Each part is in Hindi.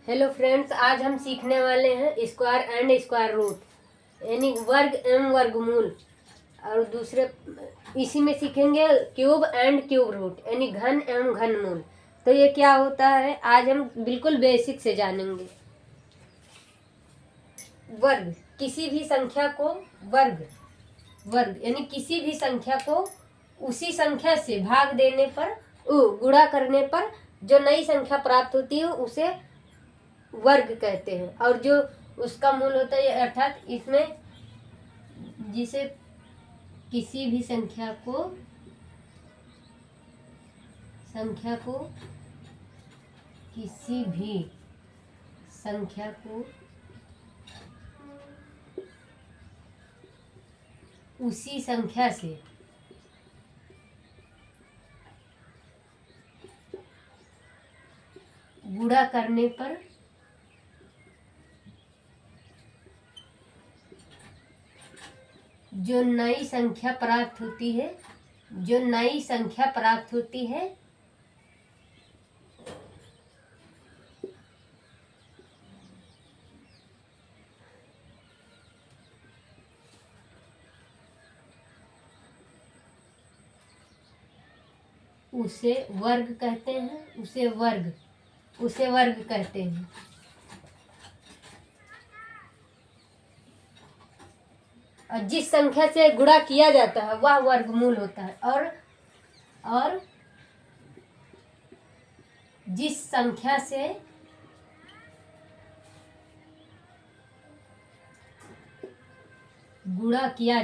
हेलो फ्रेंड्स, आज हम सीखने वाले हैं स्क्वायर एंड स्क्वायर रूट यानी वर्ग एवं वर्गमूल। और दूसरे इसी में सीखेंगे क्यूब एंड क्यूब रूट यानी घन एवं घनमूल। तो ये क्या होता है आज हम बिल्कुल बेसिक से जानेंगे। वर्ग किसी भी संख्या को वर्ग वर्ग यानी किसी भी संख्या को उसी संख्या से भाग देने पर गुणा करने पर जो नई संख्या प्राप्त होती है उसे वर्ग कहते हैं। और जो उसका मूल होता है अर्थात इसमें जिसे किसी भी संख्या को किसी भी संख्या को उसी संख्या से गुणा करने पर जो नई संख्या प्राप्त होती है उसे वर्ग कहते हैं। उसे वर्ग कहते हैं। और जिस संख्या से गुणा किया जाता है वह वर्गमूल होता है। और जिस संख्या से गुणा किया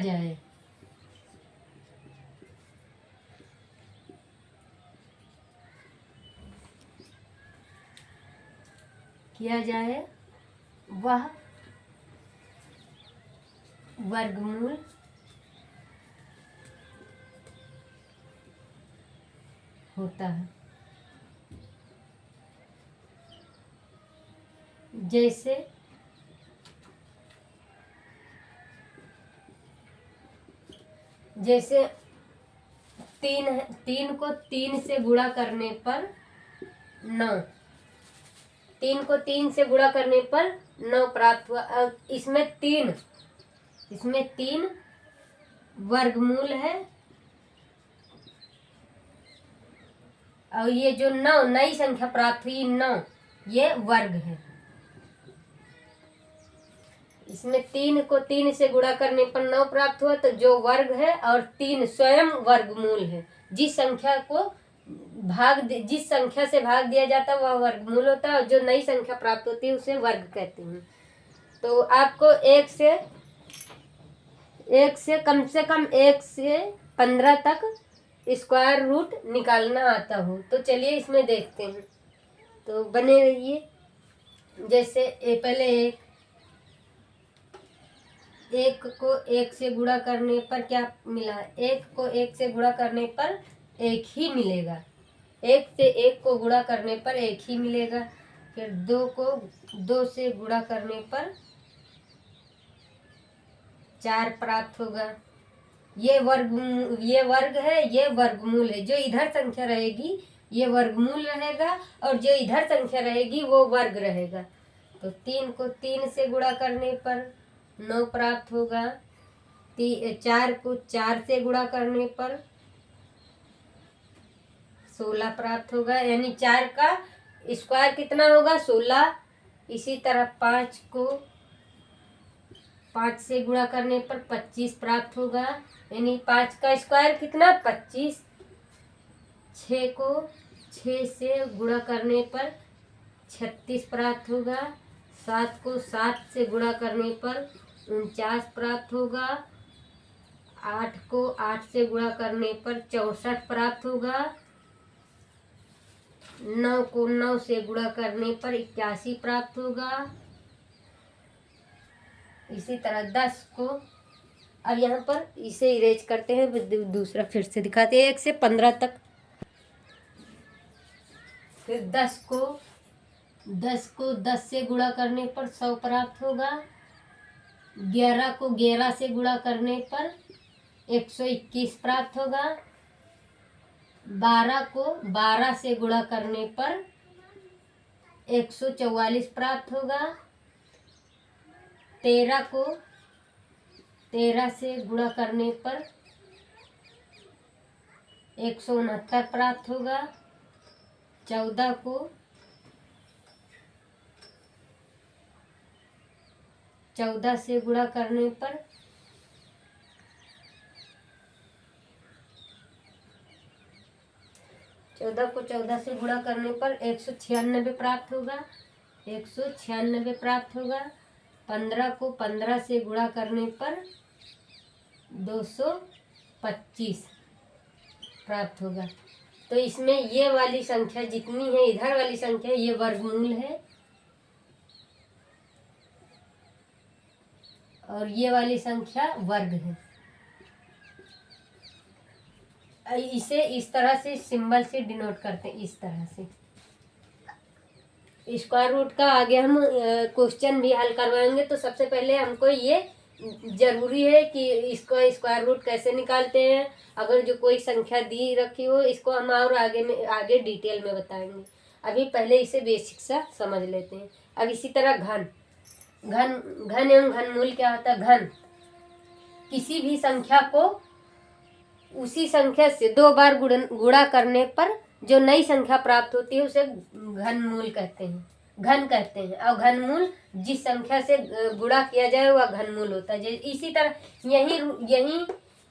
जाए वह वर्गमूल होता है। जैसे तीन को तीन से गुणा करने पर 9। तीन को तीन से गुणा करने पर 9 प्राप्त हुआ। और इसमें तीन वर्गमूल है। और ये जो 9 नई संख्या प्राप्त हुई 9 ये वर्ग है। इसमें 3 को 3 से गुणा करने पर 9 प्राप्त हुआ तो जो वर्ग है। और 3 स्वयं वर्गमूल है। जिस संख्या से भाग दिया जाता है वह वर्गमूल होता है। और जो नई संख्या प्राप्त होती है उसे वर्ग कहते हैं। तो आपको एक से कम 1 से 15 तक स्क्वायर रूट निकालना आता हो तो चलिए इसमें देखते हैं। तो बने रहिए। जैसे पहले एक को 1 से गुणा करने पर क्या मिला? 1 को 1 से गुणा करने पर 1 ही मिलेगा। 1 से 1 को गुणा करने पर 1 ही मिलेगा। फिर 2 को 2 से गुणा करने पर 4 प्राप्त होगा। ये वर्ग है, ये वर्गमूल है। जो इधर संख्या रहेगी ये वर्गमूल रहेगा और जो इधर संख्या रहेगी वो वर्ग रहेगा। तो 3 को 3 से गुणा करने पर 9 प्राप्त होगा। 4 को 4 से गुणा करने पर 16 प्राप्त होगा। यानी 4 का स्क्वायर कितना होगा? 16। इसी तरह 5 को 5 से गुणा करने पर 25 प्राप्त होगा। यानी 5 का स्क्वायर कितना? 25। 6 को 6 से गुणा करने पर 36 प्राप्त होगा। 7 को 7 से गुणा करने पर 49 प्राप्त होगा। 8 को 8 से गुणा करने पर 64 प्राप्त होगा। 9 को 9 से गुणा करने पर 81 प्राप्त होगा। इसी तरह 10 को, अब यहाँ पर इसे इरेज करते हैं, दूसरा फिर से दिखाते हैं 1 से 15 तक। फिर 10 को 10 से गुणा करने पर 100 प्राप्त होगा। 11 को 11 से गुणा करने पर 121 प्राप्त होगा। 12 को 12 से गुणा करने पर 144 प्राप्त होगा। 13 को 13 से गुणा करने पर 169 प्राप्त होगा। 14 को 14 से गुणा करने पर 196 प्राप्त होगा। 196 प्राप्त होगा। 15 को 15 से गुणा करने पर 225 प्राप्त होगा। तो इसमें ये वाली संख्या जितनी है, इधर वाली संख्या, ये वर्गमूल है और ये वाली संख्या वर्ग है। इसे इस तरह से सिंबल से डिनोट करते हैं, इस तरह से। स्क्वायर रूट का आगे हम क्वेश्चन भी हल करवाएंगे। तो सबसे पहले हमको ये जरूरी है कि इसका स्क्वायर रूट कैसे निकालते हैं। अगर जो कोई संख्या दी रखी हो, इसको हम और आगे डिटेल में बताएंगे। अभी पहले इसे बेसिक सा समझ लेते हैं। अब इसी तरह घन एवं घनमूल क्या होता है? घन किसी भी संख्या को उसी संख्या से 2 बार गुणा करने पर जो नई संख्या प्राप्त होती है उसे घनमूल कहते हैं, घन कहते हैं। और घनमूल जिस संख्या से गुणा किया जाए वह घनमूल होता है। इसी तरह यही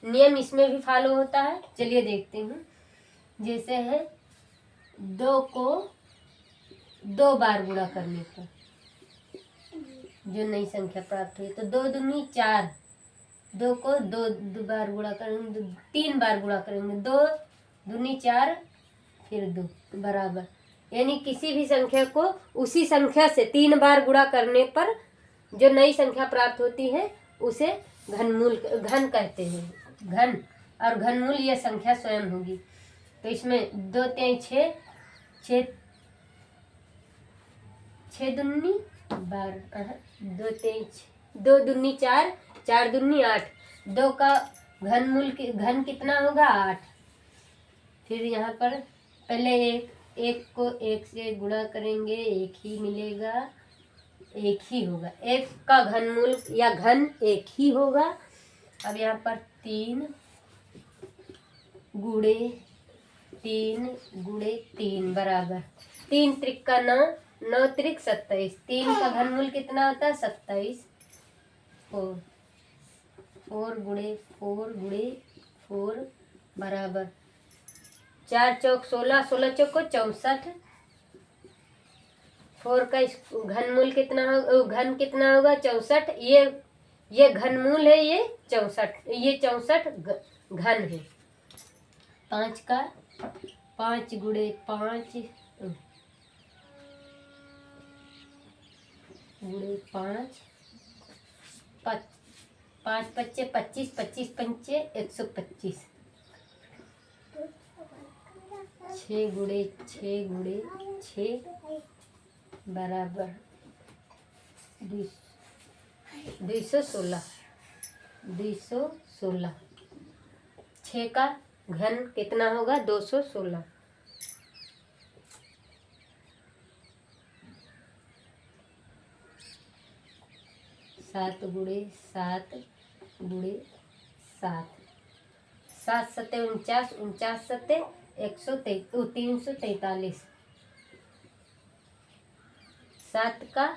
नियम इसमें भी फॉलो होता है। चलिए देखते हैं। जैसे है 2 को 2 बार गुणा करने पर जो नई संख्या प्राप्त हुई, तो 2 दूनी 4, 2 को 2 बार गुणा करेंगे, 3 बार गुणा करेंगे, 2 दूनी 4 फिर 2 बराबर। यानी किसी भी संख्या को उसी संख्या से 3 बार गुणा करने पर जो नई संख्या प्राप्त होती है उसे घन कहते हैं। घन और घनमूल यह संख्या स्वयं होगी। तो इसमें 2 3 6, 6 दूनी 12, 2 3 2 दूनी 4, 4 दूनी 8, 2 का घन कितना होगा? 8। फिर यहाँ पर पहले एक को 1 से गुणा करेंगे, 1 ही मिलेगा, 1 ही होगा। 1 का घनमूल या घन 1 ही होगा। अब यहाँ पर 3 गुणे 3 बराबर 3 त्रिक का 9, 9 त्रिक 27। 3 का घनमूल कितना होता है? 27। 4 गुणे 4 बराबर 4 चौक 16, 16 चौक को 64। 4 का घनमूल कितना होगा? घन कितना होगा? 64। ये घनमूल है, ये 64 घन है। 5 का 5 गुणे 5 गुणे 5, 5 पच्चे 25, 25 पंचे 125। 6 गुणे 6 बराबर 216। 6 का घन कितना होगा? 216। 7 गुणे 7 गुणे 7, 7 सत्ते 49, 49 सत्ते 343। 7 का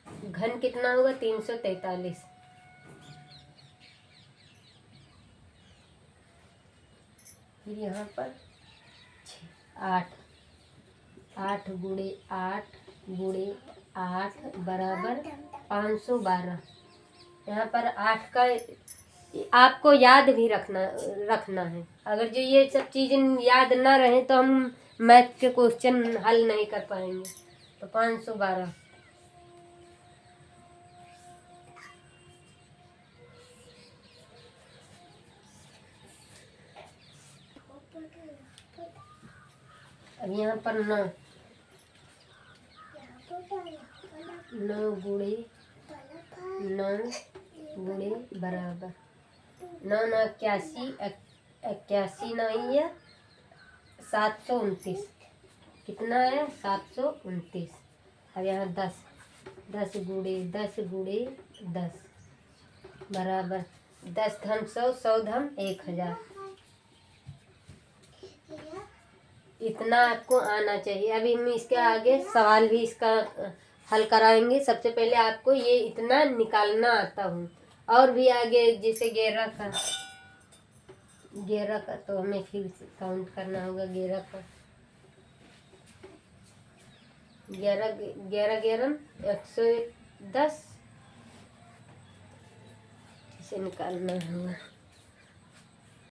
घन कितना होगा? 343। फिर यहाँ पर 8 गुणे 8 बराबर 512। यहाँ पर 8 का आपको याद भी रखना है। अगर जो ये सब चीज़ें याद ना रहे तो हम मैथ के क्वेश्चन हल नहीं कर पाएंगे। तो 512। अब यहाँ पर 9 गुणे 9 बराबर 9 9 81, 81 नहीं है 729। कितना है 729। अब यहाँ 10, 10 गुणे 10 गुणे 10 बराबर 10 धन 100, 100 धन 1000। इतना आपको आना चाहिए। अभी हम इसके आगे सवाल भी इसका हल कराएंगे। सबसे पहले आपको ये इतना निकालना आता हूँ। और भी आगे जैसे 11 का तो हमें फिर काउंट करना होगा। 11 का 11 11 110 इसे निकालना होगा।